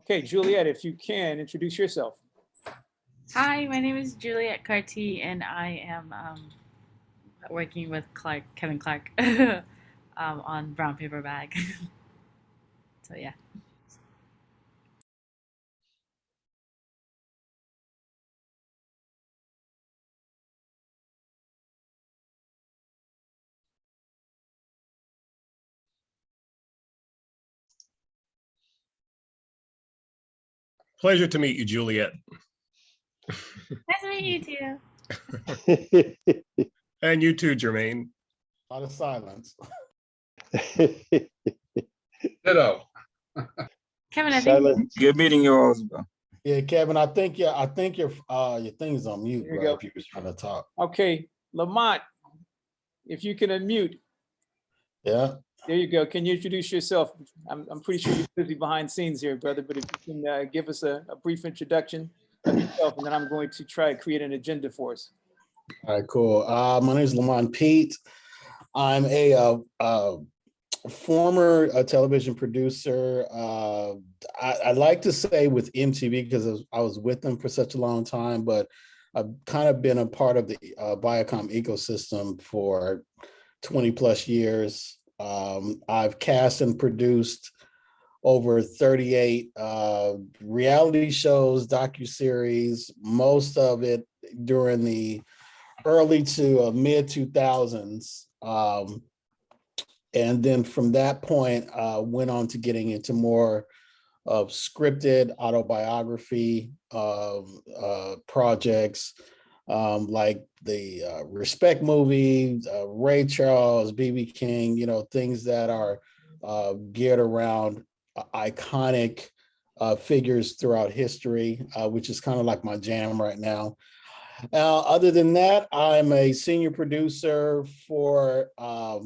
Okay, Juliet, if you can, introduce yourself. Hi, my name is Juliet Carty, and I am working with Kevin Clark, on Brown Paper Bag. So yeah. Pleasure to meet you, Juliet. Nice to meet you too. And you too, Jermaine. A lot of silence. Ditto. Kevin, I think Silence. Good meeting you all as well. Yeah, Kevin, I think your thing is on mute, There you bro, go. if you was trying to talk. Okay, Lamont, if you can unmute. Yeah. There you go. Can you introduce yourself? I'm pretty sure you're busy behind scenes here, brother, but if you can give us a brief introduction of yourself, and then I'm going to try to create an agenda for us. All right, cool. My name is Lamont Pete. I'm a former television producer. I like to say with MTV because I was with them for such a long time, but I've kind of been a part of the Viacom ecosystem for 20 plus years. I've cast and produced over 38 reality shows, docuseries, most of it during the early to mid 2000s. And then from that point, went on to getting into more of scripted autobiography projects, like the Respect movie, Ray Charles, B.B. King, things that are geared around iconic figures throughout history, which is kind of like my jam right now. Other than that, I'm a senior producer for a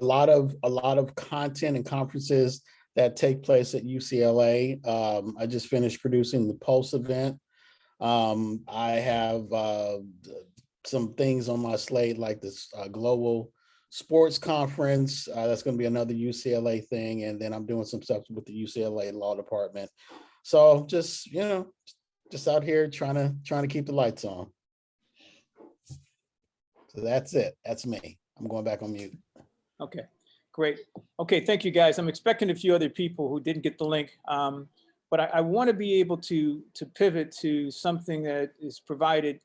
lot of content and conferences that take place at UCLA. I just finished producing the Pulse event. I have some things on my slate like this global sports conference. That's going to be another UCLA thing, and then I'm doing some stuff with the UCLA Law Department. So just just out here trying to keep the lights on. So that's it. That's me. I'm going back on mute. Okay, great. Okay, thank you guys. I'm expecting a few other people who didn't get the link, but I want to be able to pivot to something that is provided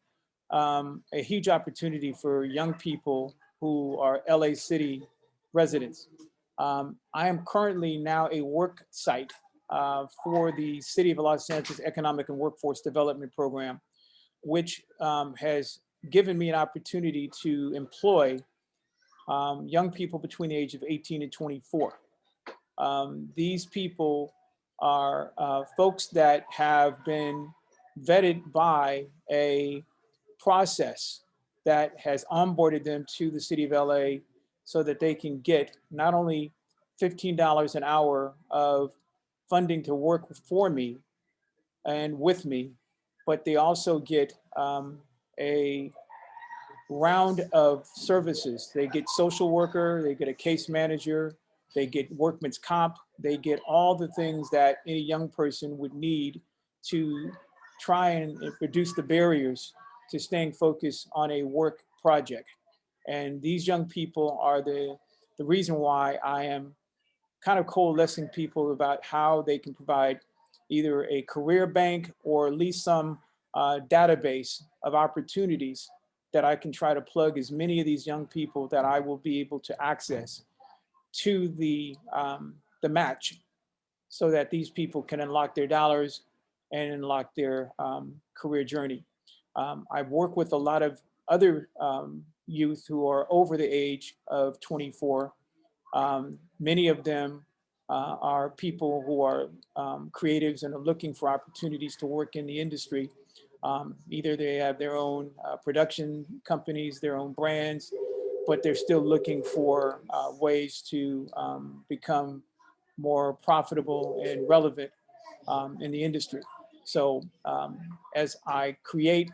a huge opportunity for young people who are LA City residents. I am currently now a work site for the City of Los Angeles Economic and Workforce Development Program, which has given me an opportunity to employ young people between the age of 18 and 24. These people are folks that have been vetted by a process that has onboarded them to the City of LA so that they can get not only $15 an hour of funding to work for me and with me, but they also get a round of services. They get social worker, they get a case manager, they get workman's comp, they get all the things that any young person would need to try and reduce the barriers to staying focused on a work project. And these young people are the reason why I am kind of coalescing people about how they can provide either a career bank or at least some database of opportunities that I can try to plug as many of these young people that I will be able to access to the match so that these people can unlock their dollars and unlock their career journey. I've worked with a lot of other youth who are over the age of 24. Many of them are people who are creatives and are looking for opportunities to work in the industry. Either they have their own production companies, their own brands, but they're still looking for ways to become more profitable and relevant in the industry. So as I create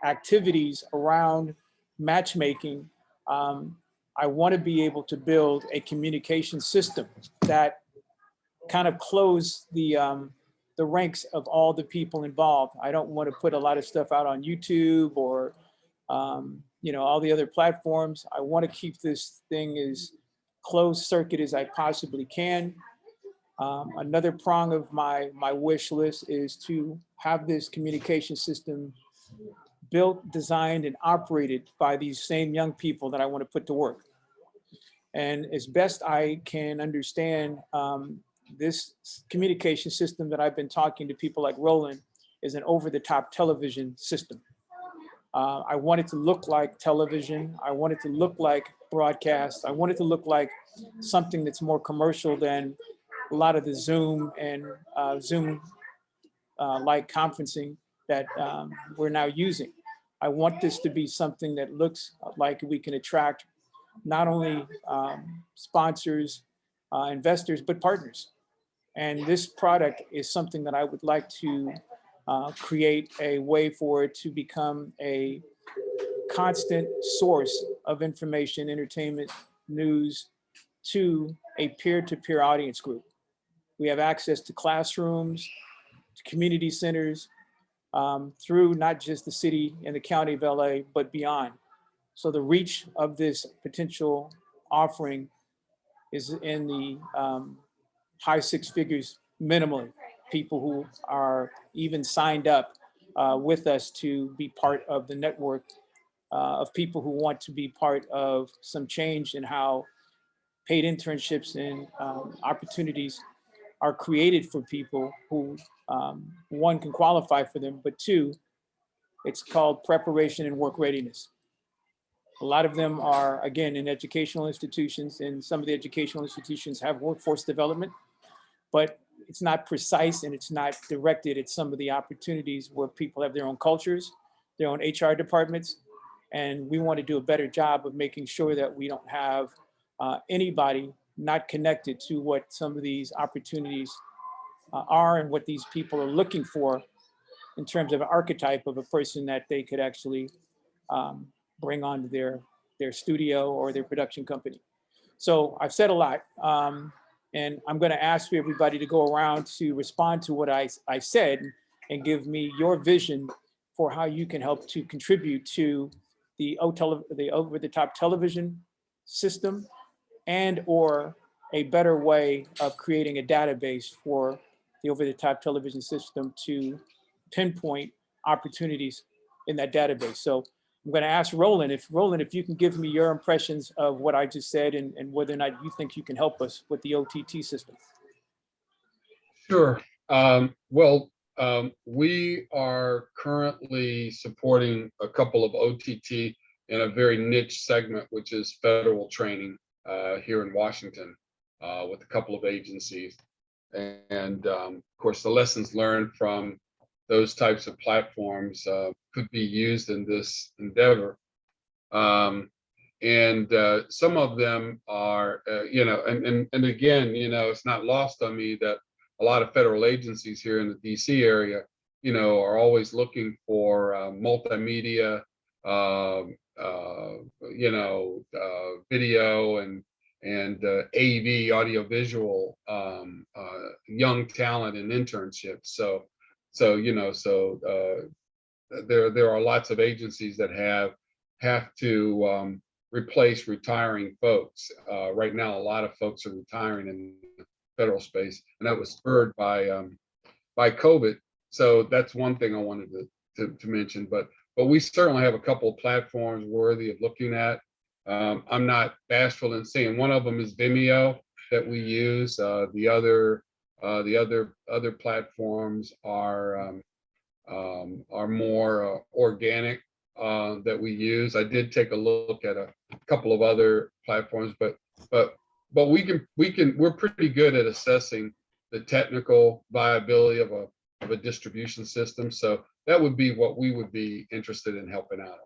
activities around matchmaking, I want to be able to build a communication system that kind of close the ranks of all the people involved. I don't want to put a lot of stuff out on YouTube or all the other platforms. I want to keep this thing as closed circuit as I possibly can. Another prong of my wish list is to have this communication system built, designed, and operated by these same young people that I want to put to work. And as best I can understand, this communication system that I've been talking to people like Roland is an over-the-top television system. I want it to look like television. I want it to look like broadcast. I want it to look like something that's more commercial than a lot of the Zoom and like conferencing that we're now using. I want this to be something that looks like we can attract not only sponsors, investors, but partners. And this product is something that I would like to create a way for it to become a constant source of information, entertainment, news to a peer-to-peer audience group. We have access to classrooms, to community centers, through not just the city and the county of LA, but beyond. So the reach of this potential offering is in the high six figures minimally, people who are even signed up with us to be part of the network of people who want to be part of some change in how paid internships and opportunities are created for people who, one, can qualify for them, but two, it's called preparation and work readiness. A lot of them are, again, in educational institutions, and some of the educational institutions have workforce development, but it's not precise and it's not directed at some of the opportunities where people have their own cultures, their own HR departments, and we want to do a better job of making sure that we don't have anybody not connected to what some of these opportunities are and what these people are looking for in terms of an archetype of a person that they could actually bring onto their studio or their production company. So I've said a lot, and I'm going to ask everybody to go around to respond to what I said and give me your vision for how you can help to contribute to the over-the-top television system and or a better way of creating a database for the over-the-top television system to pinpoint opportunities in that database. So I'm going to ask Roland, if you can give me your impressions of what I just said and whether or not you think you can help us with the OTT system. Sure. We are currently supporting a couple of OTT in a very niche segment, which is federal training here in Washington with a couple of agencies. And of course, the lessons learned from those types of platforms could be used in this endeavor. Some of them are, and again, it's not lost on me that a lot of federal agencies here in the DC area, are always looking for multimedia, video and AV, audiovisual, young talent and internships. So there are lots of agencies that have to replace retiring folks. Right now, a lot of folks are retiring in the federal space, and that was spurred by COVID. So that's one thing I wanted to mention. But we certainly have a couple of platforms worthy of looking at. I'm not bashful in saying one of them is Vimeo that we use. The other platforms are more organic that we use. I did take a look at a couple of other platforms, but we're pretty good at assessing the technical viability of a distribution system. So that would be what we would be interested in helping out on.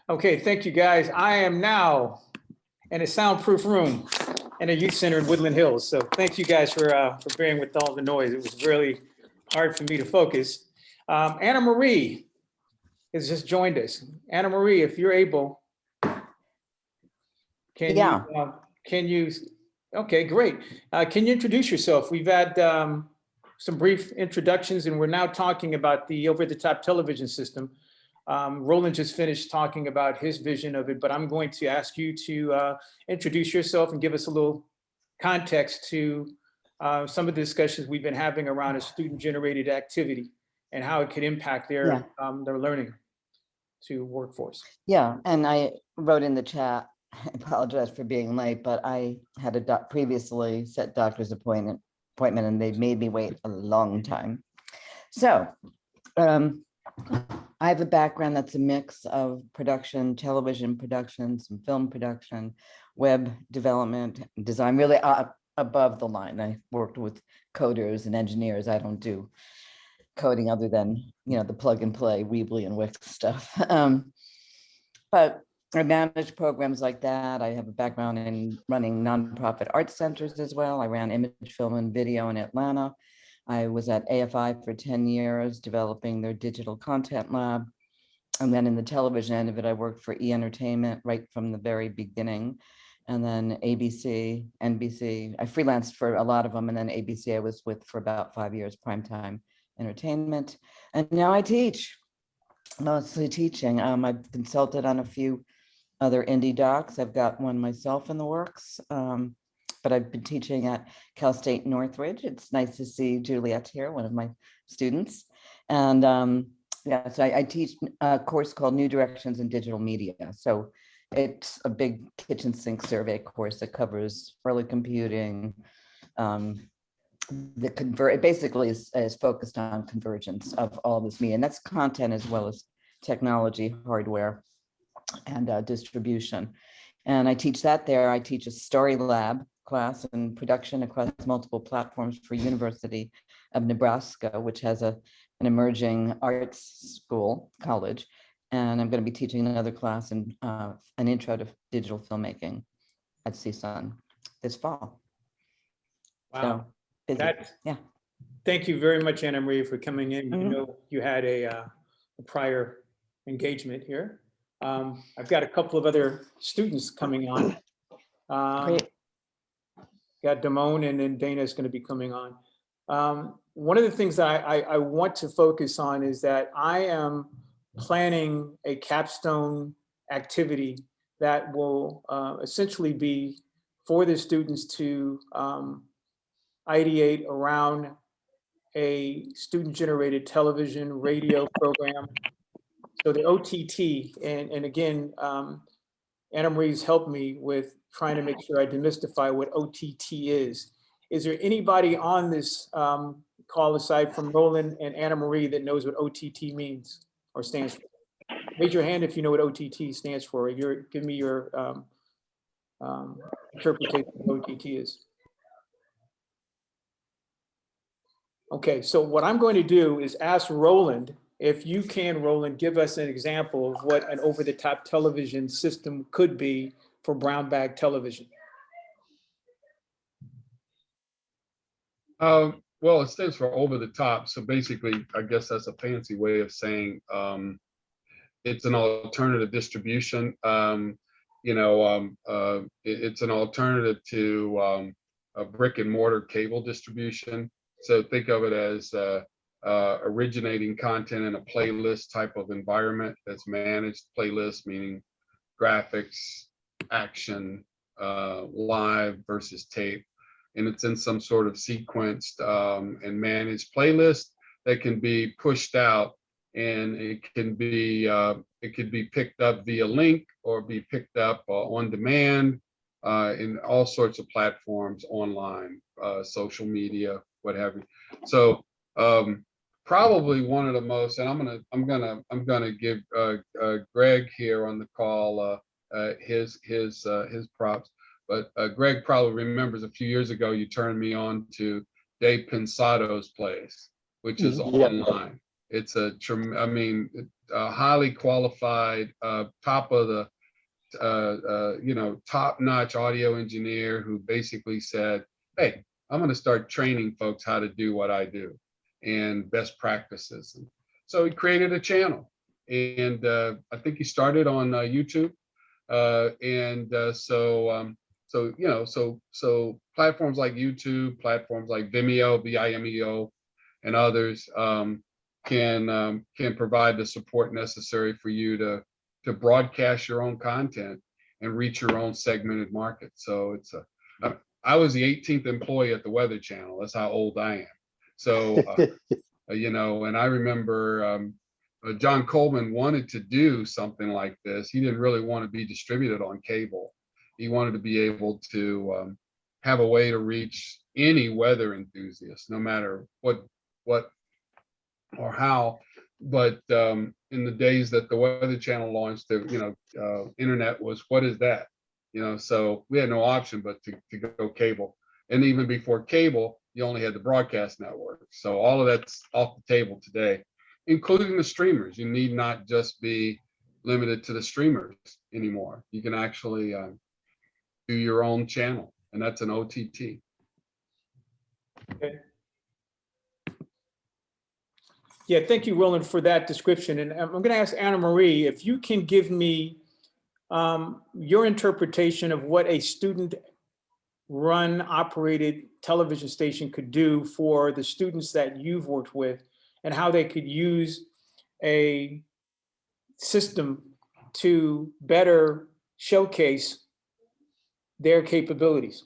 Okay, thank you guys. I am now in a soundproof room in a youth center in Woodland Hills. So thank you guys for bearing with all the noise. It was really hard for me to focus. Anna Marie has just joined us. Anna Marie, if you're able, Can Yeah. okay, great. Can you introduce yourself? We've had some brief introductions, and we're now talking about the over-the-top television system. Roland just finished talking about his vision of it, but I'm going to ask you to introduce yourself and give us a little context to some of the discussions we've been having around a student-generated activity and how it could impact their learning to workforce. Yeah, and I wrote in the chat, I apologize for being late, but I had a previously set doctor's appointment and they made me wait a long time. So I have a background that's a mix of production, television production, some film production, web development, design, really above the line. I worked with coders and engineers. I don't do coding other than, the plug and play Weebly and Wix stuff. But I manage programs like that. I have a background in running nonprofit art centers as well. I ran image, film, and video in Atlanta. I was at AFI for 10 years, developing their digital content lab. And then in the television end of it, I worked for E! Entertainment right from the very beginning. And then ABC, NBC, I freelanced for a lot of them. And then ABC I was with for about 5 years, primetime entertainment. And now I teach, mostly teaching. I've consulted on a few other indie docs. I've got one myself in the works, but I've been teaching at Cal State Northridge. It's nice to see Juliet here, one of my students. And yeah, so I teach a course called New Directions in Digital Media. So it's a big kitchen sink survey course that covers early computing. It basically is focused on convergence of all this media, and that's content as well as technology, hardware, and distribution. And I teach that there. I teach a story lab class and production across multiple platforms for University of Nebraska, which has an emerging arts college. And I'm going to be teaching another class in an intro to digital filmmaking at CSUN this fall. Wow. So, busy. Yeah. Thank you very much, Anna Marie, for coming in. Mhm. You know, you had a prior engagement here. I've got a couple of other students coming on. Great. Got Damone, and then Dana is going to be coming on. One of the things that I want to focus on is that I am planning a capstone activity that will essentially be for the students to ideate around a student-generated television, radio program. So the OTT, and again, Anna Marie's helped me with trying to make sure I demystify what OTT is. Is there anybody on this call aside from Roland and Anna Marie that knows what OTT means or stands for? Raise your hand if you know what OTT stands for. Give me your interpretation of what OTT is. Okay, so what I'm going to do is ask Roland, if you can, Roland, give us an example of what an over-the-top television system could be for brown bag television. Well, it stands for over the top. So basically, I guess that's a fancy way of saying it's an alternative distribution. It's an alternative to a brick and mortar cable distribution. So think of it as originating content in a playlist type of environment that's managed. Playlist meaning graphics, action, live versus tape. And it's in some sort of sequenced and managed playlist that can be pushed out, and it could be picked up via link or be picked up on demand in all sorts of platforms online, social media, what have you. So probably one of the most, and I'm gonna give Greg here on the call his props. But Greg probably remembers a few years ago, you turned me on to Dave Pensado's place, which is online. It's a highly qualified, top of the, top-notch audio engineer who basically said, hey, I'm going to start training folks how to do what I do and best practices. And so he created a channel, and I think he started on YouTube. So you know, so platforms like YouTube, platforms like Vimeo, Vimeo, and others can provide the support necessary for you to broadcast your own content and reach your own segmented market. So it's I was the 18th employee at the Weather Channel. That's how old I am. So you know, and I remember John Coleman wanted to do something like this. He didn't really want to be distributed on cable. He wanted to be able to have a way to reach any weather enthusiast, no matter what or how. But in the days that the Weather Channel launched, the internet was, what is that? You know, so we had no option but to go cable. And even before cable, you only had the broadcast network. So all of that's off the table today, including the streamers. You need not just be limited to the streamers anymore. You can actually do your own channel, and that's an OTT. Okay. Yeah, thank you, Roland, for that description. And I'm going to ask Anna Marie if you can give me your interpretation of what a student-run, operated television station could do for the students that you've worked with, and how they could use a system to better showcase their capabilities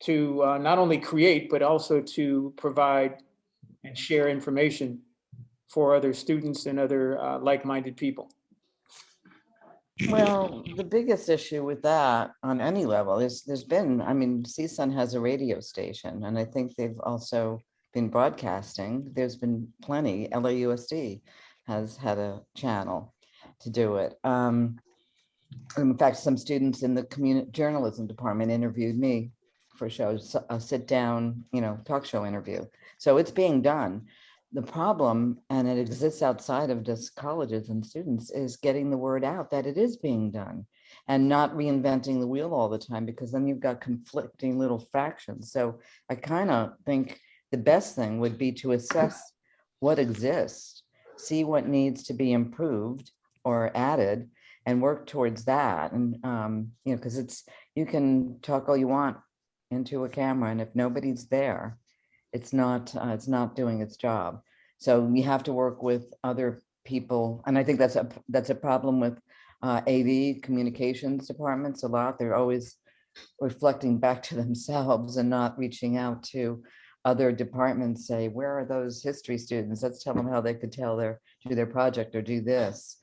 to not only create, but also to provide and share information for other students and other like-minded people. Well, the biggest issue with that on any level is there's been, I mean, CSUN has a radio station, and I think they've also been broadcasting. There's been plenty. LAUSD has had a channel to do it. In fact, some students in the community journalism department interviewed me for shows, a sit down, talk show interview. So it's being done. The problem, and it exists outside of just colleges and students, is getting the word out that it is being done and not reinventing the wheel all the time, because then you've got conflicting little factions. So I kind of think the best thing would be to assess what exists, see what needs to be improved or added, and work towards that. And, because you can talk all you want into a camera, and if nobody's there, it's not doing its job. So you have to work with other people. And I think that's a problem with AV communications departments a lot. They're always reflecting back to themselves and not reaching out to other departments, say, where are those history students? Let's tell them how they could do their project or do this.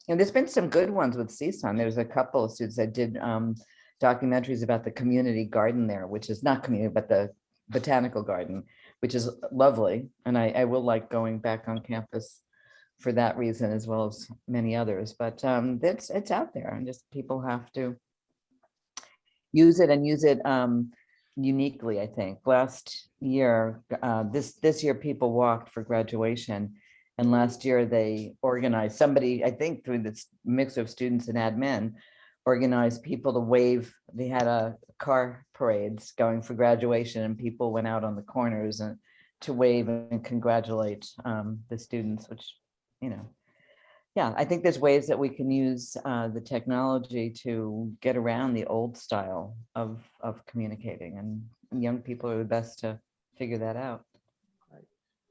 And there's been some good ones with CSUN. There's a couple of students that did documentaries about the community garden there, which is not community, but the botanical garden, which is lovely. And I will like going back on campus for that reason, as well as many others. But it's out there, and just people have to use it, and use it uniquely. I think last year, this year people walked for graduation. And last year they organized, somebody, I think through this mix of students and admin, organized people to wave. They had car parades going for graduation, and people went out on the corners and to wave and congratulate the students, which, yeah, I think there's ways that we can use the technology to get around the old style of communicating, and young people are the best to figure that out.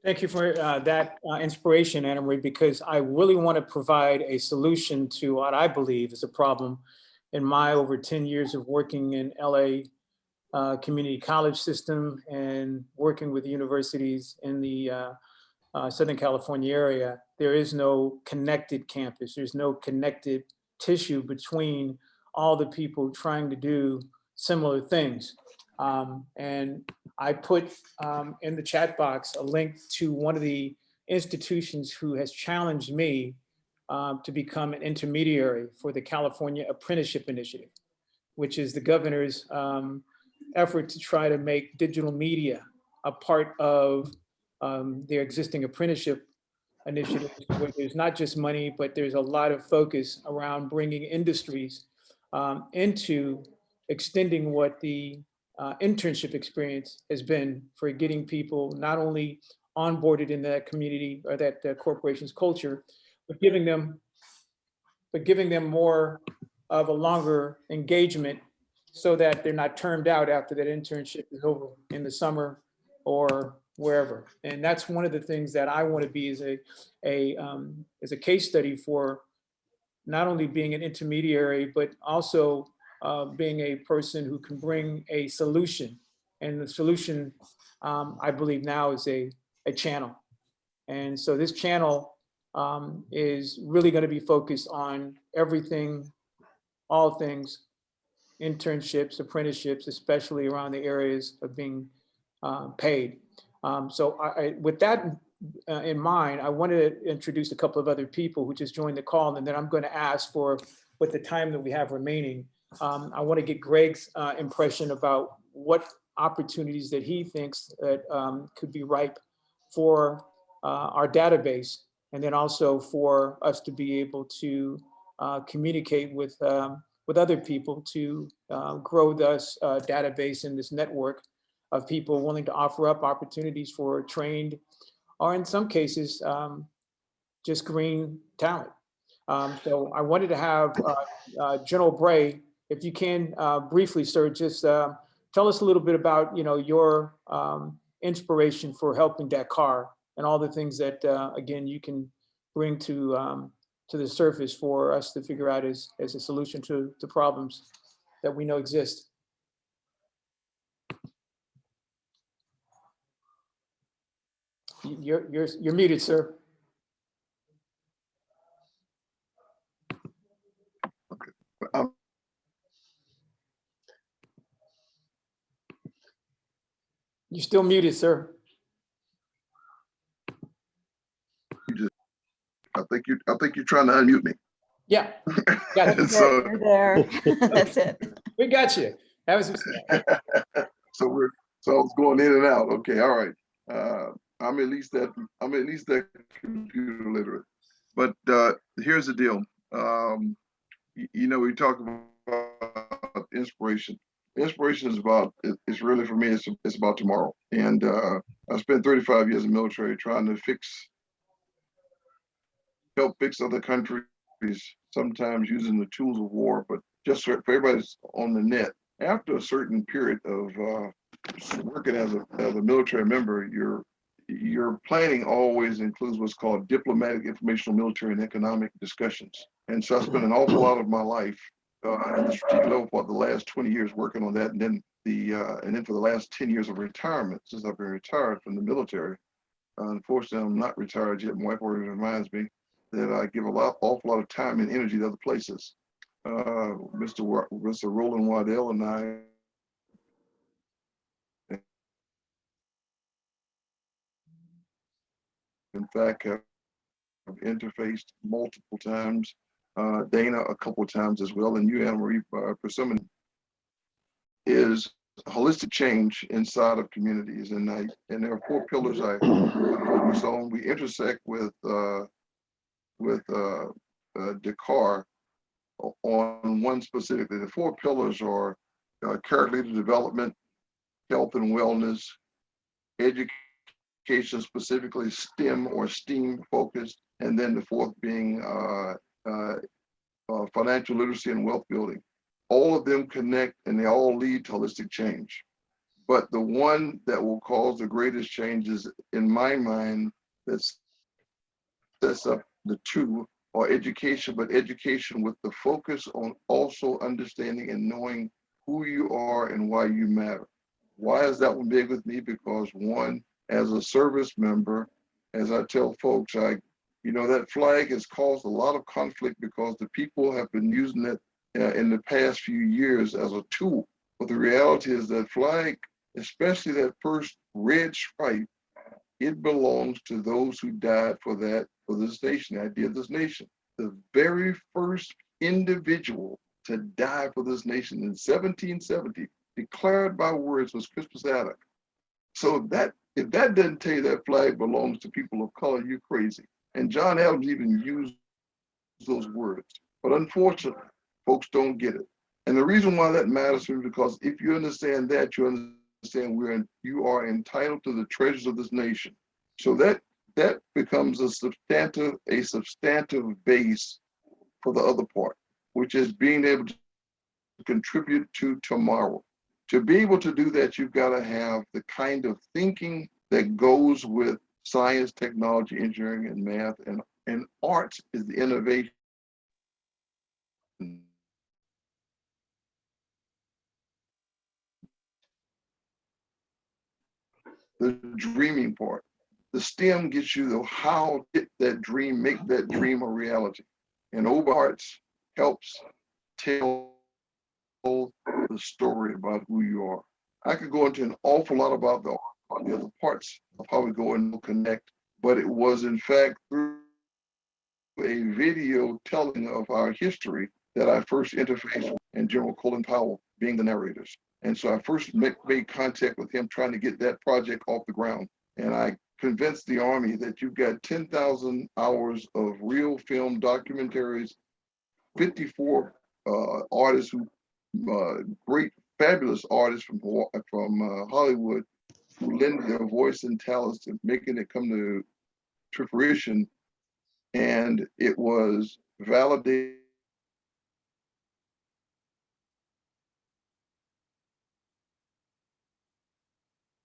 Thank you for that inspiration, Anna Marie, because I really want to provide a solution to what I believe is a problem in my over 10 years of working in LA community college system and working with universities in the Southern California area. There is no connected campus. There's no connected tissue between all the people trying to do similar things. And I put in the chat box a link to one of the institutions who has challenged me to become an intermediary for the California Apprenticeship Initiative, which is the governor's effort to try to make digital media a part of their existing apprenticeship initiative, where there's not just money, but there's a lot of focus around bringing industries into extending what the internship experience has been for getting people not only onboarded in that community or that corporation's culture, but giving them more of a longer engagement so that they're not termed out after that internship is over in the summer or wherever. And that's one of the things that I want to be as a case study for not only being an intermediary, but also being a person who can bring a solution. And the solution, I believe now, is a channel. And so this channel is really going to be focused on everything, all things, internships, apprenticeships, especially around the areas of being paid. So with that in mind, I wanted to introduce a couple of other people who just joined the call, and then I'm going to ask for, with the time that we have remaining, I want to get Greg's impression about what opportunities that he thinks that could be ripe for our database, and then also for us to be able to communicate with other people to grow this database and this network of people willing to offer up opportunities for trained, or in some cases, just green talent. So I wanted to have General Bray, if you can briefly, sir, just tell us a little bit about your inspiration for helping Dakar and all the things that again you can bring to the surface for us to figure out as a solution to problems that we know exist. You're muted, sir. Um, You're still muted, sir. I think you're trying to unmute me. Yeah, got it. And so, You're there. That's it. We got you. That was so I was going in and out. Okay, all right. I'm at least that computer literate. But here's the deal. We talk about inspiration. Inspiration is about, it's really for me, it's about tomorrow. And I spent 35 years in the military trying to help fix other countries, sometimes using the tools of war, but just for everybody's on the net. After a certain period of working as a military member, your planning always includes what's called diplomatic, informational, military, and economic discussions. And so I spent an awful lot of my life at the strategic level for the last 20 years working on that, and then for the last 10 years of retirement, since I've been retired from the military. Unfortunately, I'm not retired yet. My wife always reminds me that I give awful lot of time and energy to other places. Mr. Roland Waddell and I, in fact, have interfaced multiple times. Dana a couple of times as well, and you, Anna Marie, Persimmon, is holistic change inside of communities, and there are 4 pillars I focus on. We intersect with Dakar on one specifically. The 4 pillars are character leader development, health and wellness, education, specifically STEM or STEAM focused, and then the 4th being financial literacy and wealth building. All of them connect and they all lead to holistic change. But the one that will cause the greatest changes, in my mind, that sets up the 2 are education, but education with the focus on also understanding and knowing who you are and why you matter. Why is that one big with me? Because one, as a service member, as I tell folks, that flag has caused a lot of conflict because the people have been using it in the past few years as a tool. But the reality is that flag, especially that first red stripe, it belongs to those who died for this nation, the idea of this nation. The very first individual to die for this nation in 1770, declared by words, was Crispus Attucks. So if that doesn't tell you that flag belongs to people of color, you're crazy. And John Adams even used those words. But unfortunately, folks don't get it. And the reason why that matters to me, because if you understand that, you understand you are entitled to the treasures of this nation. So that becomes a substantive base for the other part. which is being able to contribute to tomorrow. To be able to do that, you've got to have the kind of thinking that goes with science, technology, engineering, and math, and arts is the innovation. The dreaming part. The STEM gets you the how to get that dream, make that dream a reality. And Ober Arts helps tell the story about who you are. I could go into an awful lot about the other parts of how we go and connect, but it was in fact through a video telling of our history that I first interfaced with, and General Colin Powell being the narrators. And so I first made contact with him trying to get that project off the ground. And I convinced the Army that you've got 10,000 hours of real film documentaries, 54 artists who, great, fabulous artists from Hollywood who lend their voice and talents to making it come to fruition. And it was validated.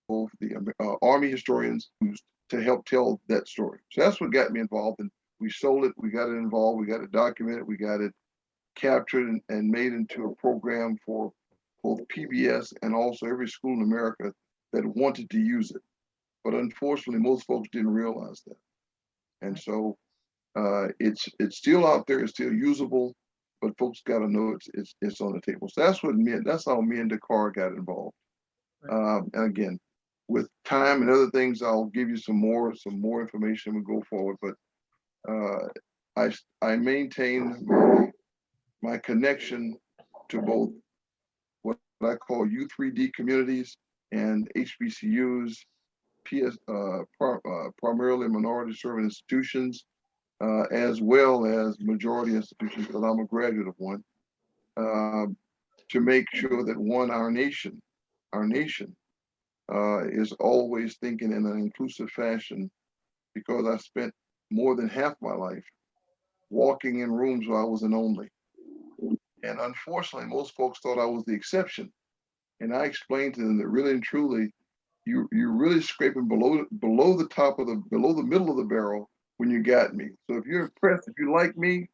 Both the Army historians used to help tell that story. So that's what got me involved. And we sold it, we got it involved, we got it documented, we got it captured and made into a program for both PBS and also every school in America that wanted to use it. But unfortunately, most folks didn't realize that. And so it's still out there, it's still usable, but folks got to know it's on the table. So that's how me and Dakar got involved. And again, with time and other things, I'll give you some more information and we go forward. But I maintain my connection to both what I call U3D communities and HBCUs, primarily minority serving institutions, as well as majority institutions, because I'm a graduate of one, to make sure that our nation is always thinking in an inclusive fashion, because I spent more than half my life walking in rooms where I was an only. And unfortunately, most folks thought I was the exception. And I explained to them that really and truly, you're really scraping below the middle of the barrel when you got me. So if you're impressed, if you like me,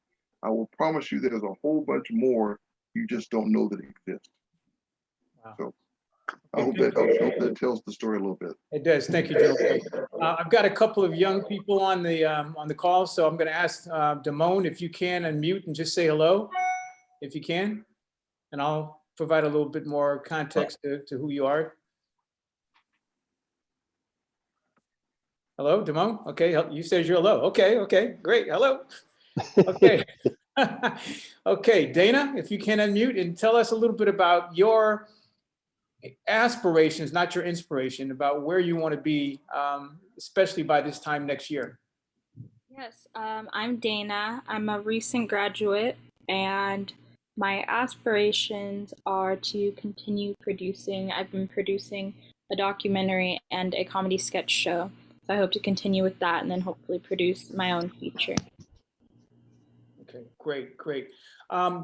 I will promise you there's a whole bunch more you just don't know that exist. Wow. So I hope that tells the story a little bit. It does. Thank you, Joe. I've got a couple of young people on the call, so I'm going to ask Damone if you can unmute and just say hello, if you can, and I'll provide a little bit more context to who you are. Hello, Damone. Okay, you said you're hello. Okay, great. Hello. Okay. Okay, Dana, if you can unmute and tell us a little bit about your aspirations, not your inspiration, about where you want to be, especially by this time next year. Yes, I'm Dana. I'm a recent graduate, and my aspirations are to continue producing. I've been producing a documentary and a comedy sketch show. So I hope to continue with that and then hopefully produce my own feature. Okay, great.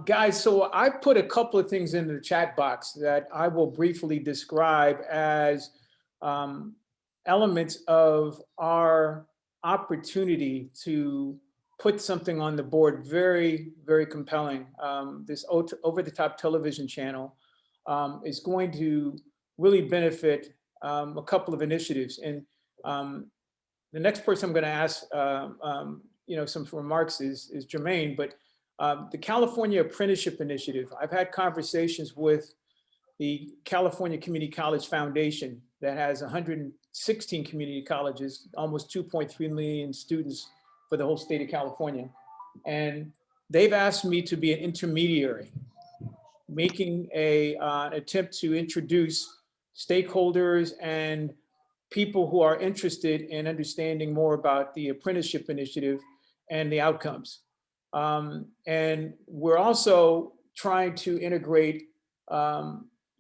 Guys, so I put a couple of things in the chat box that I will briefly describe as elements of our opportunity to put something on the board very, very compelling. This over-the-top television channel is going to really benefit a couple of initiatives. And the next person I'm going to ask some remarks is Jermaine, but the California Apprenticeship Initiative, I've had conversations with the California Community College Foundation that has 116 community colleges, almost 2.3 million students for the whole state of California. And they've asked me to be an intermediary, making an attempt to introduce stakeholders and people who are interested in understanding more about the apprenticeship initiative and the outcomes. And we're also trying to integrate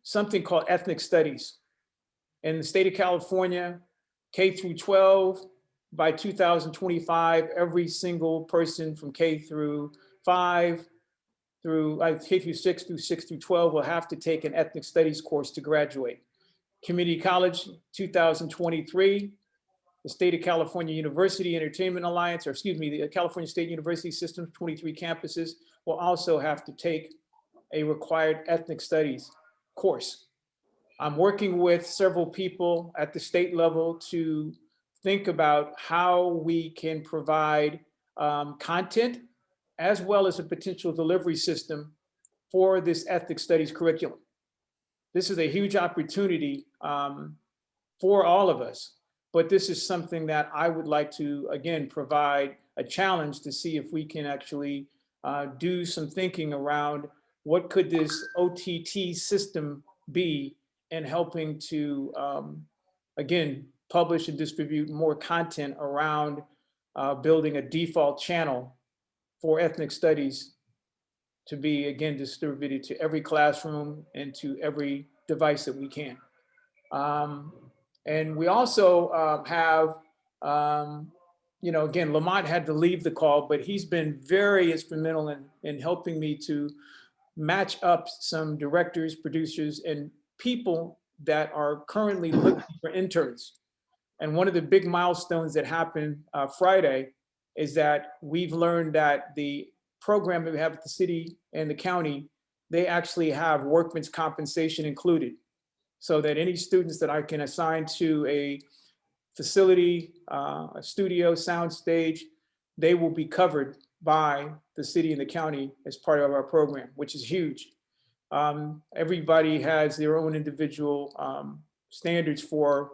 something called ethnic studies. In the state of California, K through 12, by 2025, every single person from K through 5 through K through 6 through 6 through 12 will have to take an ethnic studies course to graduate. Community College 2023, the State of California University Entertainment Alliance, or excuse me, the California State University System, 23 campuses, will also have to take a required ethnic studies course. I'm working with several people at the state level to think about how we can provide content as well as a potential delivery system for this ethnic studies curriculum. This is a huge opportunity for all of us, but this is something that I would like to, again, provide a challenge to see if we can actually do some thinking around what could this OTT system be in helping to, again, publish and distribute more content around building a default channel for ethnic studies to be, again, distributed to every classroom and to every device that we can. And we also have, again, Lamont had to leave the call, but he's been very instrumental in helping me to match up some directors, producers, and people that are currently looking for interns. And one of the big milestones that happened Friday is that we've learned that the program that we have at the city and the county, they actually have workman's compensation included, so that any students that I can assign to a facility, a studio, sound stage, they will be covered by the city and the county as part of our program, which is huge. Everybody has their own individual standards for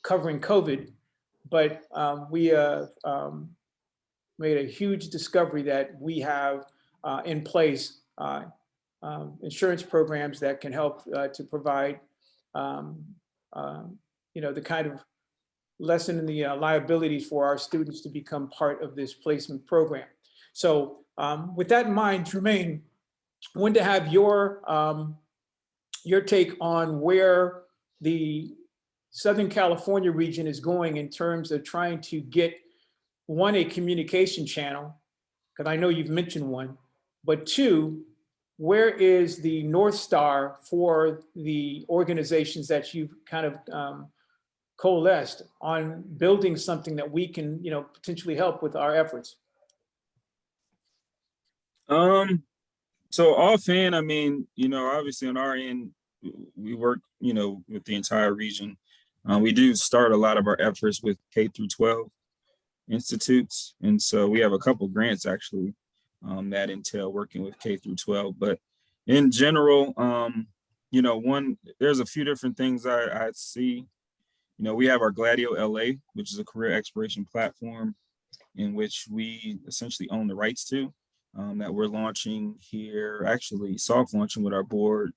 covering COVID, but we made a huge discovery that we have in place insurance programs that can help to provide the kind of lessen in the liabilities for our students to become part of this placement program. So with that in mind, Jermaine, I wanted to have your take on where the Southern California region is going in terms of trying to get, one, a communication channel, because I know you've mentioned one, but two, where is the North Star for the organizations that you've kind of coalesced on building something that we can, potentially help with our efforts? So offhand, I mean, obviously on our end, we work, with the entire region. We do start a lot of our efforts with K through 12 institutes. And so we have a couple grants actually that entail working with K through 12. But in general, there's a few different things I see. We have our Gladio LA, which is a career exploration platform in which we essentially own the rights to, that we're launching here, actually soft launching with our board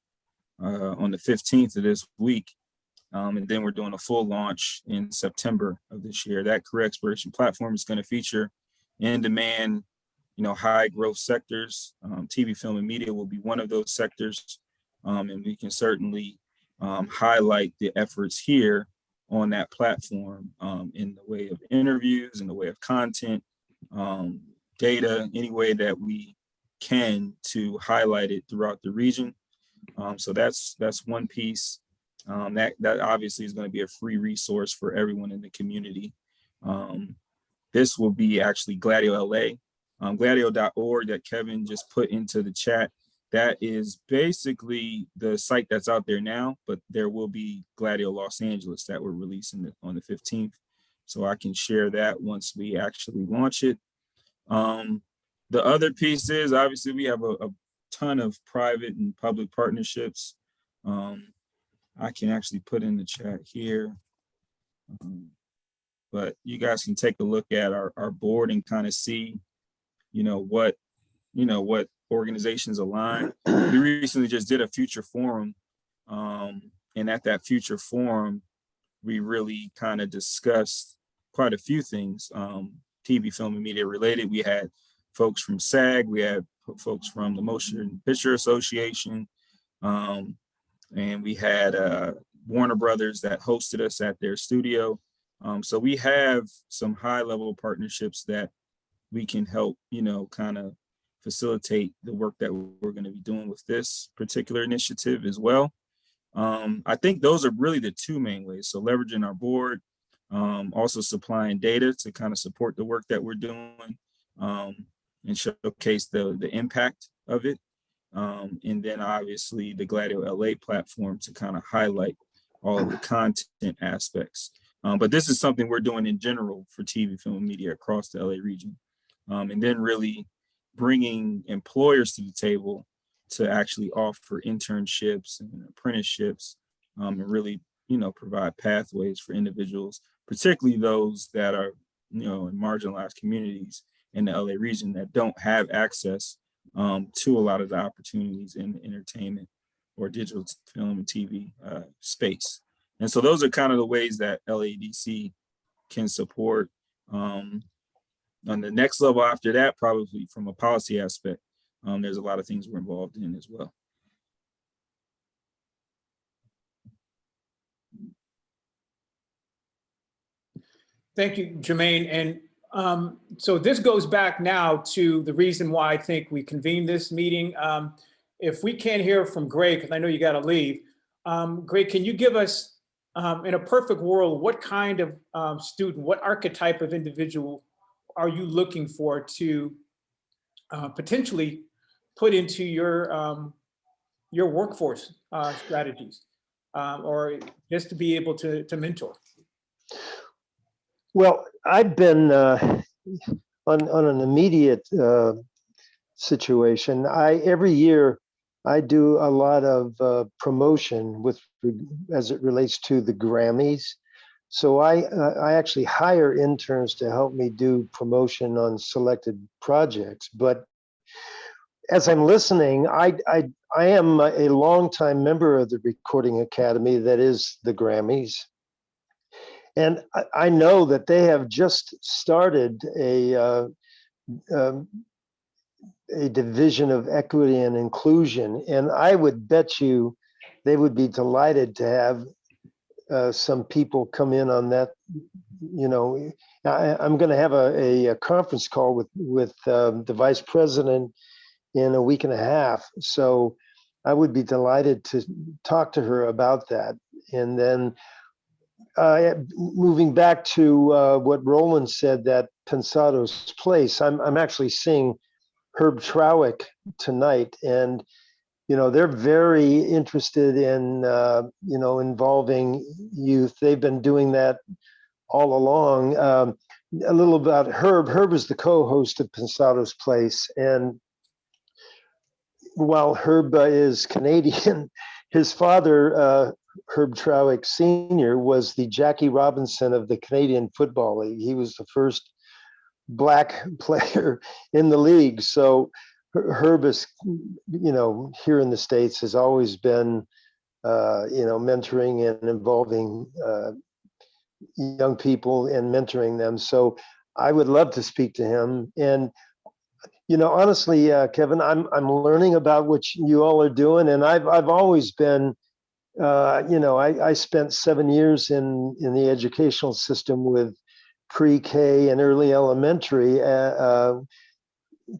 on the 15th of this week. And then we're doing a full launch in September of this year. That career exploration platform is going to feature in-demand, high growth sectors. TV, film, and media will be one of those sectors. And we can certainly highlight the efforts here on that platform in the way of interviews, in the way of content, data, any way that we can to highlight it throughout the region. So that's one piece. That obviously is going to be a free resource for everyone in the community. This will be actually Gladio LA, gladio.org that Kevin just put into the chat. That is basically the site that's out there now, but there will be Gladio Los Angeles that we're releasing on the 15th. So I can share that once we actually launch it. The other piece is obviously we have a ton of private and public partnerships. I can actually put in the chat here, but you guys can take a look at our board and kind of see, what organizations align. We recently just did a future forum, and at that future forum, we really kind of discussed quite a few things, TV, film, and media related. We had folks from SAG, we had folks from the Motion Picture Association, and we had Warner Brothers that hosted us at their studio. So we have some high level partnerships that we can help, kind of facilitate the work that we're going to be doing with this particular initiative as well. I think those are really the two main ways. So leveraging our board, also supplying data to kind of support the work that we're doing, and showcase the impact of it. And then obviously the Gladio LA platform to kind of highlight all of the content aspects. But this is something we're doing in general for TV, film, and media across the LA region. And then really bringing employers to the table to actually offer internships and apprenticeships, and really, provide pathways for individuals, particularly those that are, in marginalized communities in the LA region that don't have access to a lot of the opportunities in the entertainment or digital film and TV space. And so those are kind of the ways that LADC can support. On the next level after that, probably from a policy aspect, there's a lot of things we're involved in as well. Thank you, Jermaine. And so this goes back now to the reason why I think we convened this meeting. If we can't hear from Greg, because I know you got to leave, Greg, can you give us, in a perfect world, what kind of student, what archetype of individual are you looking for to potentially put into your workforce strategies, or just to be able to mentor? Well, I've been on an immediate situation. Every year I do a lot of promotion as it relates to the Grammys. So I actually hire interns to help me do promotion on selected projects. But as I'm listening, I am a longtime member of the Recording Academy, that is the Grammys. And I know that they have just started a division of equity and inclusion. And I would bet you they would be delighted to have some people come in on that. I'm going to have a conference call with the vice president in a week and a half. So I would be delighted to talk to her about that. And then moving back to what Roland said, that Pensado's Place, I'm actually seeing Herb Trowick tonight, and they're very interested in involving youth. They've been doing that all along. A little about Herb. Herb is the co-host of Pensado's Place, and while Herb is Canadian, his father, Herb Trowick Sr., was the Jackie Robinson of the Canadian Football League. He was the first Black player in the league. So Herb is, here in the States has always been, mentoring and involving young people and mentoring them. So I would love to speak to him. And honestly, Kevin, I'm learning about what you all are doing, and I've always been, I spent 7 years in the educational system with pre-K and early elementary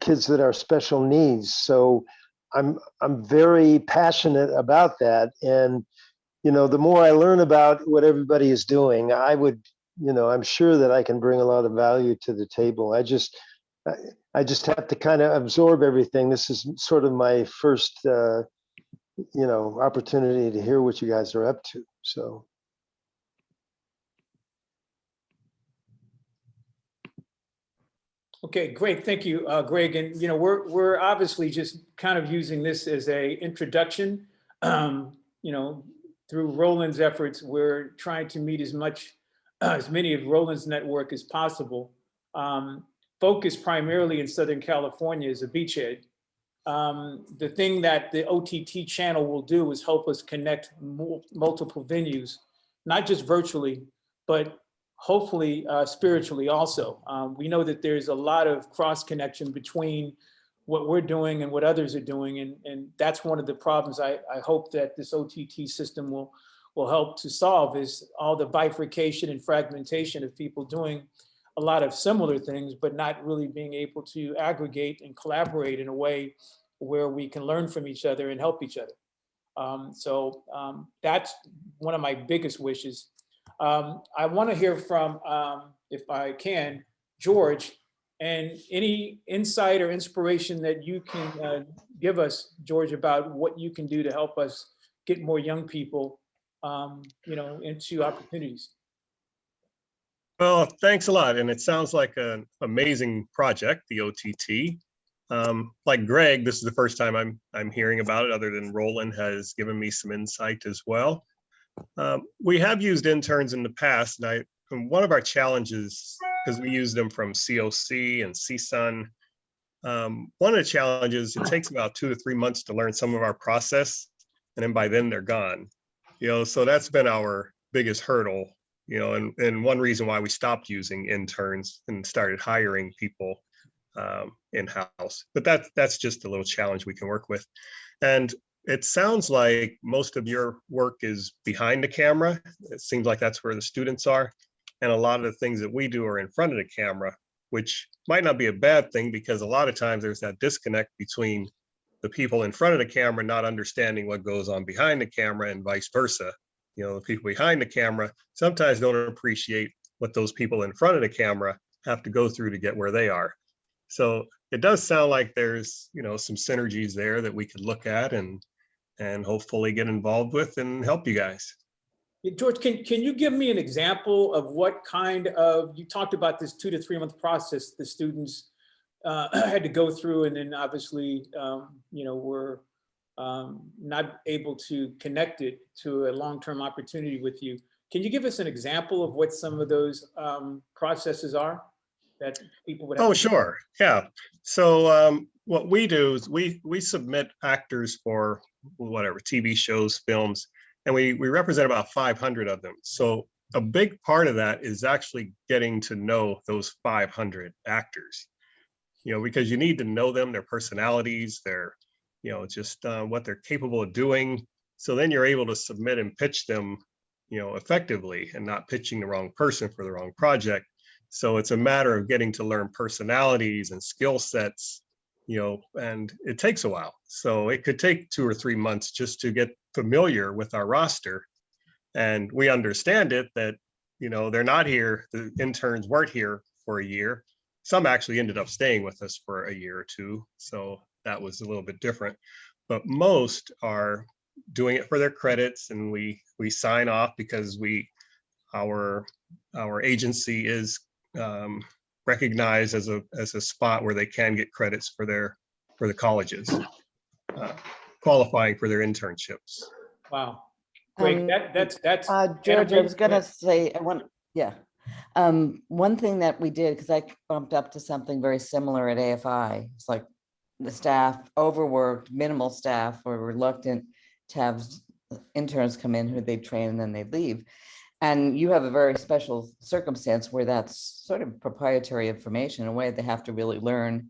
kids that are special needs. So I'm very passionate about that, and the more I learn about what everybody is doing, I'm sure that I can bring a lot of value to the table. I just have to kind of absorb everything. This is sort of my first, opportunity to hear what you guys are up to. So. Okay, great. Thank you, Greg. And we're obviously just kind of using this as a introduction. Through Roland's efforts, we're trying to meet as many of Roland's network as possible. Focused primarily in Southern California as a beachhead. The thing that the OTT channel will do is help us connect multiple venues, not just virtually, but hopefully spiritually also. We know that there's a lot of cross connection between what we're doing and what others are doing. And that's one of the problems I hope that this OTT system will help to solve, is all the bifurcation and fragmentation of people doing a lot of similar things, but not really being able to aggregate and collaborate in a way where we can learn from each other and help each other. That's one of my biggest wishes. I want to hear from, if I can, George, and any insight or inspiration that you can give us, George, about what you can do to help us get more young people, into opportunities. Well, thanks a lot. And it sounds like an amazing project, the OTT. Like Greg, this is the first time I'm hearing about it, other than Roland has given me some insight as well. We have used interns in the past, and one of our challenges, because we use them from COC and CSUN, one of the challenges, it takes about 2 to 3 months to learn some of our process, and then by then they're gone. So that's been our biggest hurdle, and one reason why we stopped using interns and started hiring people in-house. But that's just a little challenge we can work with. And it sounds like most of your work is behind the camera. It seems like that's where the students are. And a lot of the things that we do are in front of the camera, which might not be a bad thing, because a lot of times there's that disconnect between the people in front of the camera not understanding what goes on behind the camera, and vice versa. The people behind the camera sometimes don't appreciate what those people in front of the camera have to go through to get where they are. So it does sound like there's, some synergies there that we could look at and hopefully get involved with and help you guys. George, can you give me an example of what kind of, you talked about this 2 to 3 month process the students had to go through, and then obviously, were not able to connect it to a long-term opportunity with you. Can you give us an example of what some of those processes are that people would have? Oh, sure. Yeah. So what we do is we submit actors for whatever, TV shows, films, and we represent about 500 of them. So a big part of that is actually getting to know those 500 actors, because you need to know them, their personalities, their, just what they're capable of doing. So then you're able to submit and pitch them, effectively, and not pitching the wrong person for the wrong project. So it's a matter of getting to learn personalities and skill sets, and it takes a while. So it could take 2 or 3 months just to get familiar with our roster. And we understand it that, they're not here, the interns weren't here for a year. Some actually ended up staying with us for a year or two. So that was a little bit different. But most are doing it for their credits, and we sign off because our agency is recognized as a spot where they can get credits for the colleges qualifying for their internships. Wow, great. That's George, I was gonna say, one thing that we did, because I bumped up to something very similar at AFI. It's like the staff overworked, minimal staff, were reluctant to have interns come in who they train and then they leave. And you have a very special circumstance where that's sort of proprietary information in a way they have to really learn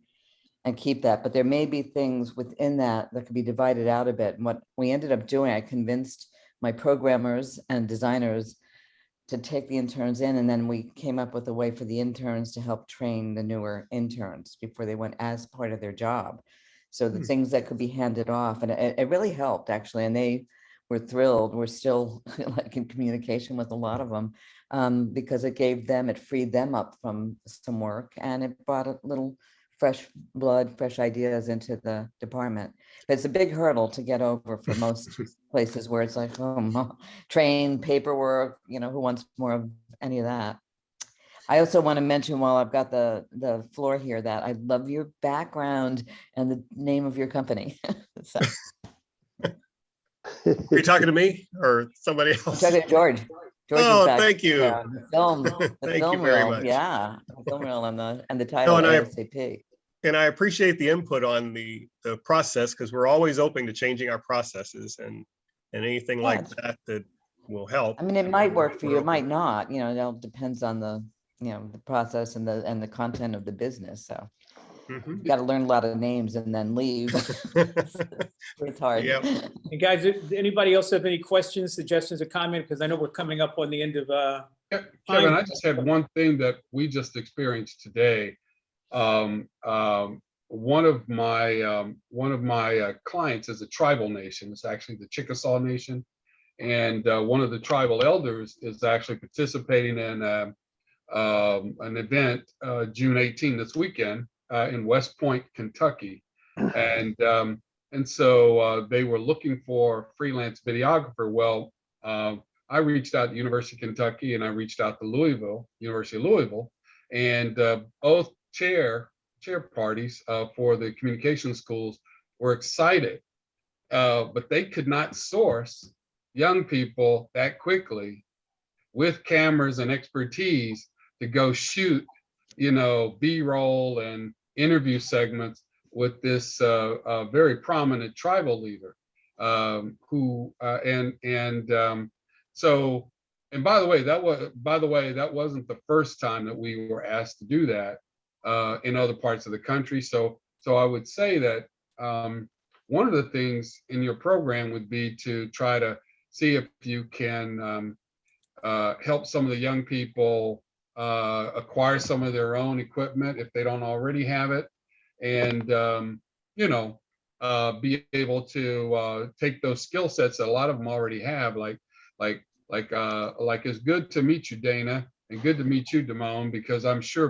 and keep that. But there may be things within that could be divided out a bit. And what we ended up doing, I convinced my programmers and designers to take the interns in, and then we came up with a way for the interns to help train the newer interns before they went as part of their job. So the things that could be handed off, and it really helped actually. And they were thrilled. We're still like in communication with a lot of them because it freed them up from some work, and it brought a little fresh blood, fresh ideas into the department. But it's a big hurdle to get over for most places where it's like, train, paperwork, who wants more of any of that? I also want to mention, while I've got the floor here, that I love your background and the name of your company. So. Are you talking to me or somebody else? I'm talking to George. Thank you. The film, Thank you very reel, much. Yeah, the film reel and the title ASAP. And I appreciate the input on the process, because we're always open to changing our processes and anything like that will help. I mean, it might work for you, it might not. It all depends on the process and the content of the business. So. You got to learn a lot of names and then leave. It's hard. Yep. And guys, anybody else have any questions, suggestions, or comments? Because I know we're coming up on the end of Kevin, I just had one thing that we just experienced today. One of my clients is a tribal nation. It's actually the Chickasaw Nation, and one of the tribal elders is actually participating in an event June 18 this weekend in West Point, Kentucky, and so they were looking for a freelance videographer. Well, I reached out to University of Kentucky and I reached out to University of Louisville, and both chair parties for the communication schools were excited, but they could not source young people that quickly with cameras and expertise to go shoot, B-roll and interview segments with this very prominent tribal leader, and by the way, that wasn't the first time that we were asked to do that in other parts of the country. So I would say that one of the things in your program would be to try to see if you can help some of the young people acquire some of their own equipment if they don't already have it, and be able to take those skill sets that a lot of them already have, like it's good to meet you, Dana, and good to meet you, Damone, because I'm sure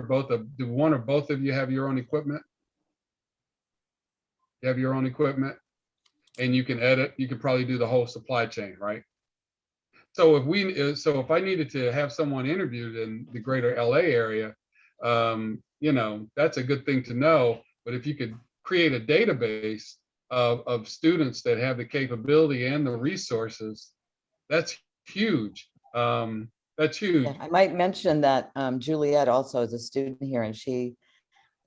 do one or both of you have your own equipment? You have your own equipment, and you can edit. You could probably do the whole supply chain, right? So if I needed to have someone interviewed in the greater LA area, that's a good thing to know. But if you could create a database of students that have the capability and the resources, that's huge. That's huge. Yeah, I might mention that Juliet also is a student here, and she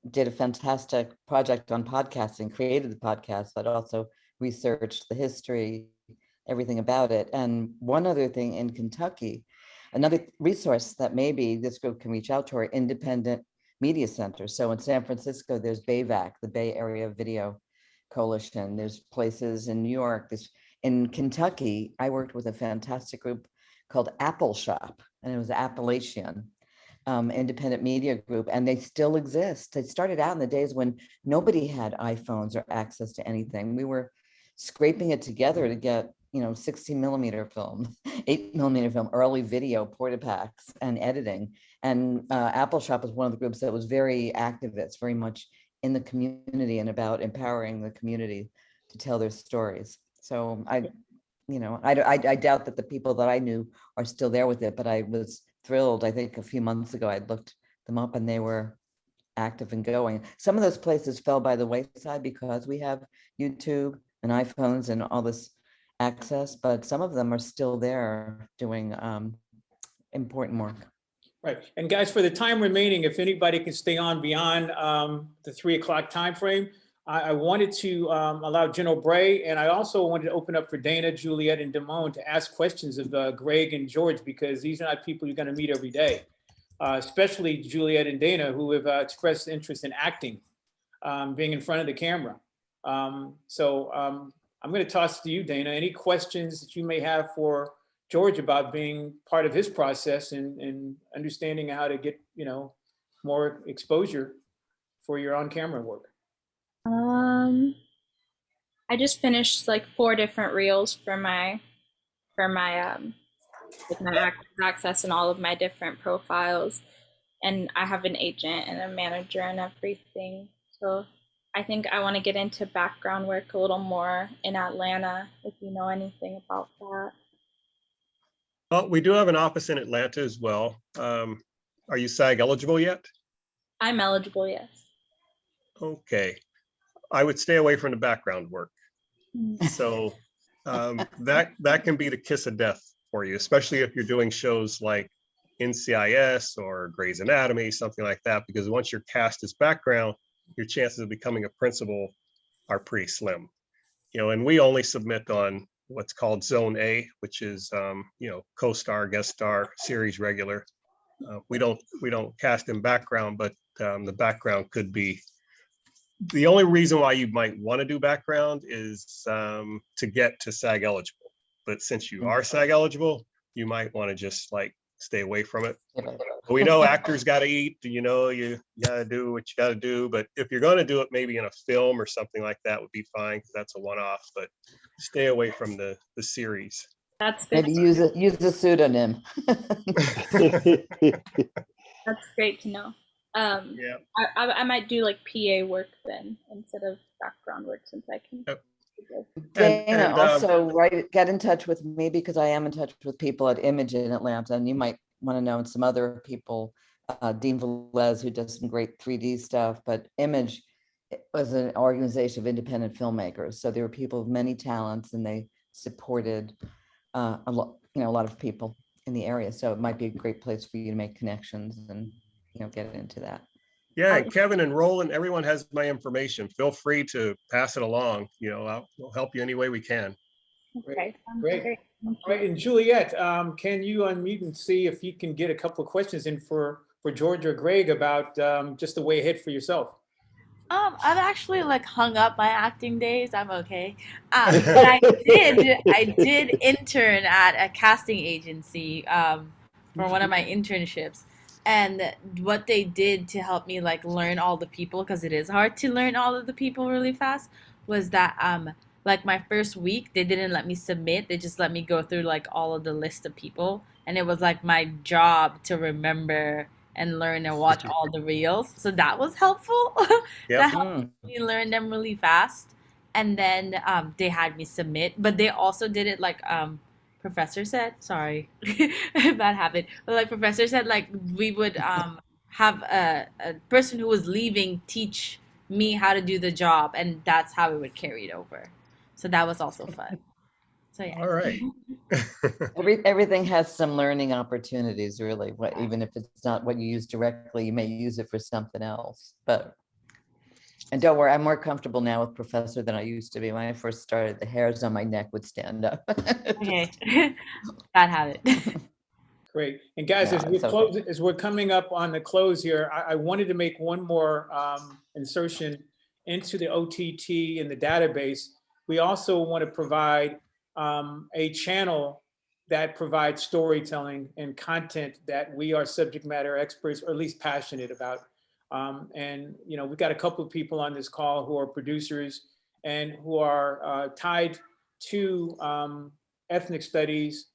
did a fantastic project on podcasting, created the podcast, but also researched the history, everything about it. And one other thing in Kentucky, another resource that maybe this group can reach out to are independent media centers. So in San Francisco, there's BayVac, the Bay Area Video Coalition. There's places in New York. In Kentucky, I worked with a fantastic group called Apple Shop, and it was Appalachian independent media group, and they still exist. They started out in the days when nobody had iPhones or access to anything. We were scraping it together to get 60mm film, 8mm film, early video, portapacks, and editing. And Apple Shop is one of the groups that was very activist, very much in the community and about empowering the community to tell their stories. So I doubt that the people that I knew are still there with it, but I was thrilled. I think a few months ago, I looked them up and they were active and going. Some of those places fell by the wayside because we have YouTube and iPhones and all this access, but some of them are still there doing important work. Right. And guys, for the time remaining, if anybody can stay on beyond the 3 o'clock time frame, I wanted to allow General Bray, and I also wanted to open up for Dana, Juliet, and Damone to ask questions of Greg and George, because these are not people you're going to meet every day, especially Juliet and Dana, who have expressed interest in acting, being in front of the camera. So I'm going to toss to you, Dana. Any questions that you may have for George about being part of his process and understanding how to get, more exposure for your on-camera work? I just finished like 4 different reels for my with my active access and all of my different profiles, and I have an agent and a manager and everything. So I think I want to get into background work a little more in Atlanta, if you know anything about that. Well, we do have an office in Atlanta as well. Are you SAG eligible yet? I'm eligible, yes. Okay. I would stay away from the background work. So that can be the kiss of death for you, especially if you're doing shows like NCIS or Grey's Anatomy, something like that, because once you're cast as background, your chances of becoming a principal are pretty slim. And we only submit on what's called Zone A, which is co-star, guest star, series regular. We don't cast in background, but the background could be. The only reason why you might want to do background is to get to SAG eligible. But since you are SAG eligible, you might want to just like stay away from it. Yeah. We know actors got to eat, you know, you got to do what you got to do. But if you're going to do it, maybe in a film or something like that would be fine, because that's a one-off. But stay away from the series. That's good. Maybe use a pseudonym. That's great to know. Yeah. I might do like PA work then instead of background work, since I can. Yep. Dana, also get in touch with me, because I am in touch with people at Image in Atlanta, and you might want to know some other people, Dean Velez, who does some great 3D stuff, but Image was an organization of independent filmmakers. So there were people of many talents, and they supported a lot of people in the area. So it might be a great place for you to make connections and, get into that. Yeah, and Kevin and Roland, everyone has my information. Feel free to pass it along. We'll help you any way we can. Okay. Great. All right, and Juliet, can you unmute and see if you can get a couple of questions in for George or Greg about just the way ahead for yourself? I've actually like hung up my acting days. I'm okay. But I did intern at a casting agency for one of my internships. And what they did to help me like learn all the people, because it is hard to learn all of the people really fast, was that like my first week they didn't let me submit. They just let me go through like all of the list of people, and it was like my job to remember and learn and watch all the reels. So that was helpful. Yep. That helped me learn them really fast. And then they had me submit, but they also did it like professor said, sorry, bad habit, but like professor said, like we would have a person who was leaving teach me how to do the job, and that's how we would carry it over. So that was also fun. So yeah. All right. Everything has some learning opportunities, really. Even if it's not what you use directly, you may use it for something else. And don't worry, I'm more comfortable now with professor than I used to be. When I first started, the hairs on my neck would stand up. Okay. Bad habit. Great. And guys, as we're coming up on the close here, I wanted to make one more insertion into the OTT and the database. We also want to provide a channel that provides storytelling and content that we are subject matter experts, or at least passionate about. And we've got a couple of people on this call who are producers and who are tied to ethnic studies,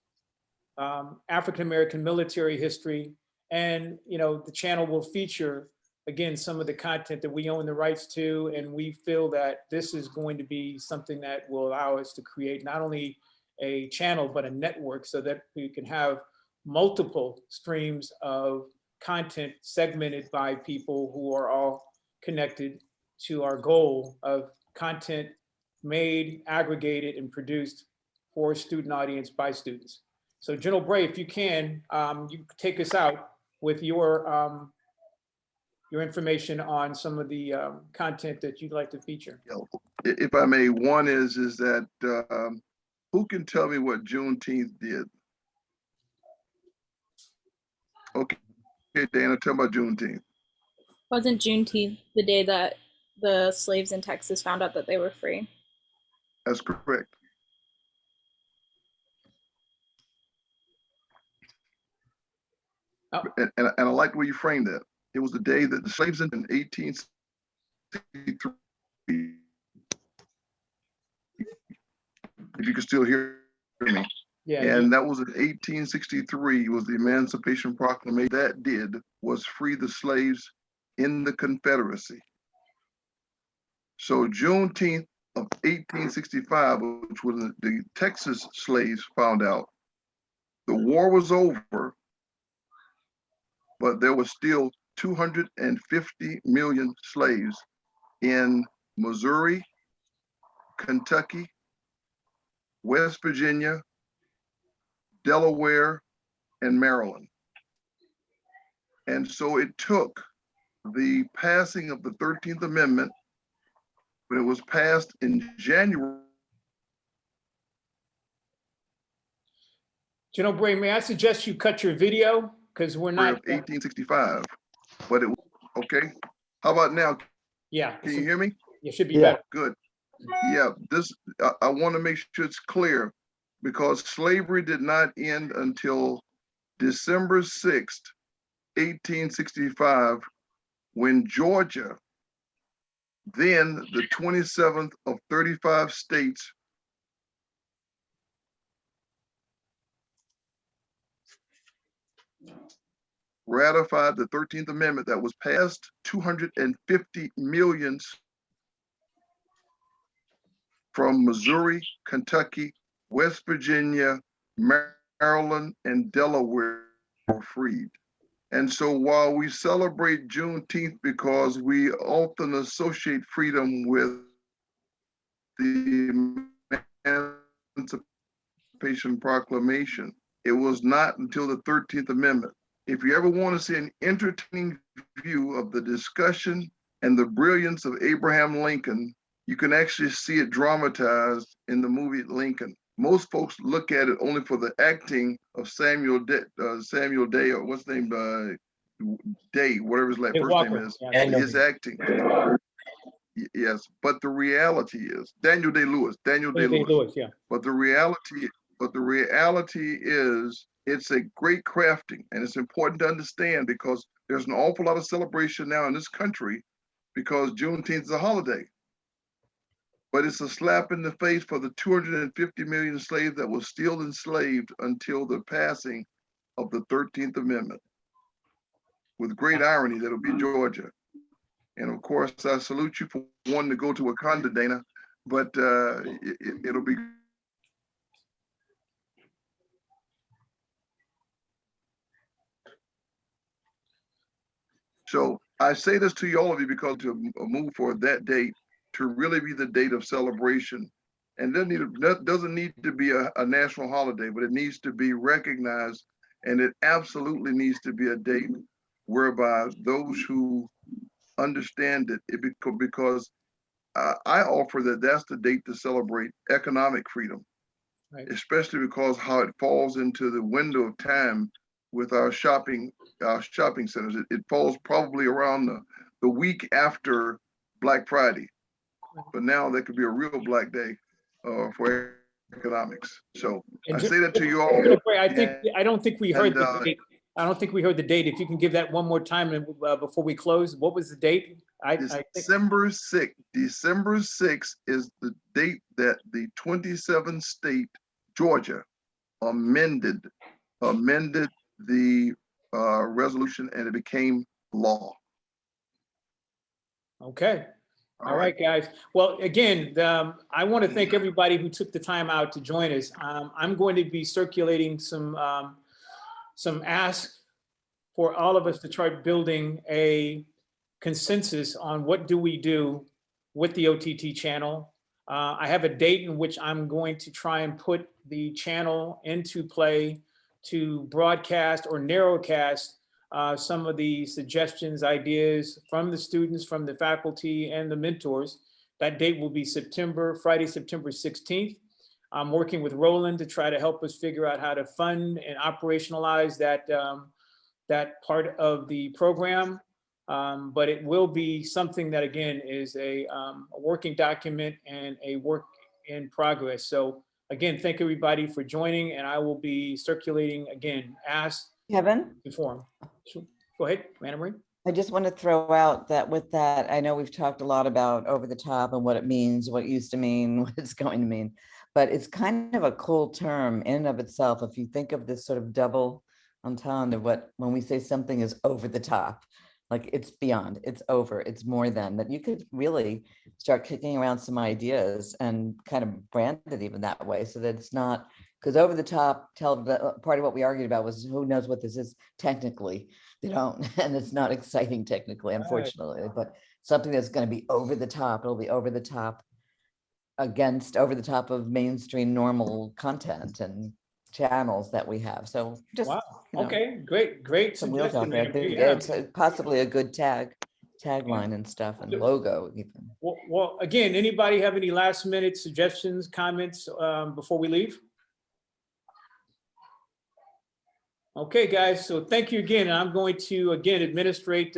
African-American military history, and the channel will feature, again, some of the content that we own the rights to, and we feel that this is going to be something that will allow us to create not only a channel but a network, so that we can have multiple streams of content segmented by people who are all connected to our goal of content made, aggregated, and produced for a student audience by students. So General Bray, if you can, you take us out with your information on some of the content that you'd like to feature. If I may, one is that who can tell me what Juneteenth did? Okay, Dana, tell me about Juneteenth. Wasn't Juneteenth the day that the slaves in Texas found out that they were free? That's correct. Oh. And I like the way you framed that. It was the day that the slaves in 1863, if you can still hear me. Yeah. And that was in 1863, was the Emancipation Proclamation. That did was free the slaves in the Confederacy. So Juneteenth of 1865, which was the Texas slaves found out, the war was over, but there was still 250 million slaves in Missouri, Kentucky, West Virginia, Delaware, and Maryland. And so it took the passing of the 13th Amendment, when it was passed in January. General Bray, may I suggest you cut your video, because we're not. Of 1865, but it was okay. How about now? Yeah. Can you hear me? It should be better. Good. Yeah, this I want to make sure it's clear, because slavery did not end until December 6th, 1865, when Georgia, then the 27th of 35 states, ratified the 13th Amendment that was passed 250 million from Missouri, Kentucky, West Virginia, Maryland, and Delaware were freed. And so while we celebrate Juneteenth because we often associate freedom with the Emancipation Proclamation, it was not until the 13th Amendment. If you ever want to see an entertaining view of the discussion and the brilliance of Abraham Lincoln, you can actually see it dramatized in the movie Lincoln. Most folks look at it only for the acting of Samuel Day, or what's his name, Day, whatever his Hey, first Walker. name is, Yeah, his acting. Yes, but the reality is Daniel Day-Lewis. Lewis, yeah. But the reality is it's a great crafting, and it's important to understand because there's an awful lot of celebration now in this country because Juneteenth is a holiday. But it's a slap in the face for the 250 million slaves that were still enslaved until the passing of the 13th Amendment. With great irony, that'll be Georgia. And of course, I salute you for wanting to go to Wakanda, Dana, but it'll be. So I say this to all of you because to move for that date to really be the date of celebration. And doesn't need to be a national holiday, but it needs to be recognized. And it absolutely needs to be a date whereby those who understand it because I offer that that's the date to celebrate economic freedom, right. Especially because how it falls into the window of time with our shopping centers. It falls probably around the week after Black Friday, but now that could be a real Black Day for economics. So I say that to you all. I don't think we heard the date. I don't think we heard the date. If you can give that one more time before we close, what was the date? December 6th. December 6th is the date that the 27th state, Georgia, amended the resolution and it became law. Okay. All right, guys. Well, again, I want to thank everybody who took the time out to join us. I'm going to be circulating some asks for all of us to try building a consensus on what do we do with the OTT channel. I have a date in which I'm going to try and put the channel into play to broadcast or narrowcast some of the suggestions, ideas from the students, from the faculty and the mentors. That date will be Friday, September 16th. I'm working with Roland to try to help us figure out how to fund and operationalize that part of the program. But it will be something that, again, is a working document and a work in progress. So again, thank everybody for joining, and I will be circulating, again, ask Kevin? to form. Go ahead, Anna Marie. I just want to throw out that with that, I know we've talked a lot about over the top and what it means, what it used to mean, what it's going to mean, but it's kind of a cool term in and of itself. If you think of this sort of double entendre, when we say something is over the top, like it's beyond, it's over, it's more than, that you could really start kicking around some ideas and kind of brand it even that way so that it's not, because over the top, part of what we argued about was who knows what this is technically, they don't, and it's not exciting technically, unfortunately, but something that's going to be over the top, it'll be over the top over the top of mainstream normal content and channels that we have. So just, wow. Okay, great some wheels out there. Yeah. It's possibly a good tagline and stuff and logo even. Well, again, anybody have any last minute suggestions, comments before we leave? Okay, guys, so thank you again. I'm going to, again, administrate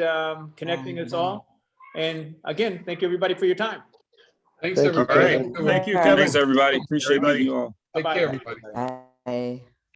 connecting us all. And again, thank you everybody for your time. Thanks, Thank you, everybody. Kevin. Thank you, Kevin. Thanks, everybody. Appreciate meeting you all. Take Bye-bye. care, everybody. Bye.